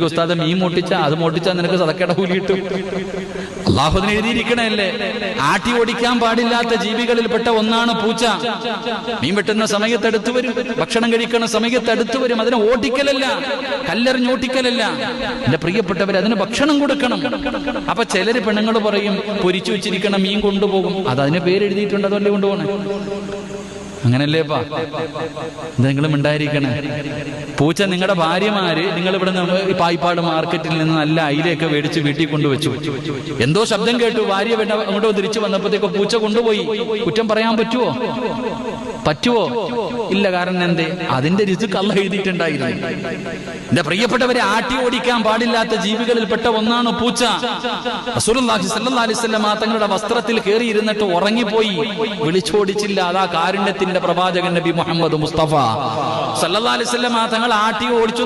ഉസ്താദ് മീൻ മോട്ടിച്ചാ അത് മോട്ടിച്ചാൽ നിനക്ക് സദക്കയുടെ കൂലി കിട്ടും. അള്ളാഹുവിന് എഴുതിയിരിക്കണല്ലേ. ആട്ടി ഓടിക്കാൻ പാടില്ലാത്ത ജീവികളിൽപ്പെട്ട ഒന്നാണ് പൂച്ച. മീൻ വെട്ടുന്ന സമയത്തെടുത്തു വരും, ഭക്ഷണം കഴിക്കുന്ന സമയത്തെടുത്തു വരും. അതിനെ ഓടിക്കലല്ല, കല്ലെറിഞ്ഞ് ഓട്ടിക്കലല്ല. എന്റെ പ്രിയപ്പെട്ടവർ, അതിന് ഭക്ഷണം കൊടുക്കണം. അപ്പൊ ചിലര് പെണ്ണുങ്ങൾ പറയും പൊരിച്ചു വെച്ചിരിക്കണം മീൻ കൊണ്ടുപോകും. അത് അതിന് പേരെഴുതിയിട്ടുണ്ട്, അതല്ലേ കൊണ്ടുപോകണേ? അങ്ങനല്ലേപ്പാ, എന്തെങ്കിലും ഉണ്ടായിരിക്കണേ. പൂച്ച നിങ്ങളുടെ ഭാര്യമാര് നിങ്ങൾ ഇവിടെ പായിപ്പാട് മാർക്കറ്റിൽ നിന്ന് നല്ല അയിലയൊക്കെ മേടിച്ച് വീട്ടിൽ കൊണ്ടുവച്ചു. എന്തോ ശബ്ദം കേട്ടു, ഭാര്യ അങ്ങോട്ടോ തിരിച്ചു വന്നപ്പോഴത്തേക്ക് പൂച്ച കൊണ്ടുപോയി. കുറ്റം പറയാൻ പറ്റുമോ? ഇല്ല. കാരണം എന്തേ? അതിന്റെ റിസ്ക് അല്ലാഹ് എഴുതിയിട്ടുണ്ടായിരുന്നു. എന്റെ പ്രിയപ്പെട്ടവരെ, ആട്ടി ഓടിക്കാൻ പാടില്ലാത്ത ജീവികളിൽപ്പെട്ട ഒന്നാണ് പൂച്ച. റസൂലുള്ളാഹി സ്വല്ലല്ലാഹി അലൈഹി വസല്ലം തങ്ങളുടെ വസ്ത്രത്തിൽ കയറി ഇരുന്നിട്ട് ഉറങ്ങിപ്പോയി, വിളിച്ചോടിച്ചില്ല. അതാ കാരുണ്യത്തിന്റെ പ്രവാചകൻ നബി മുഹമ്മദ് മുസ്തഫ സല്ലല്ലാഹി അലൈഹി വസല്ലം തങ്ങൾ ആട്ടി ഓടിച്ചു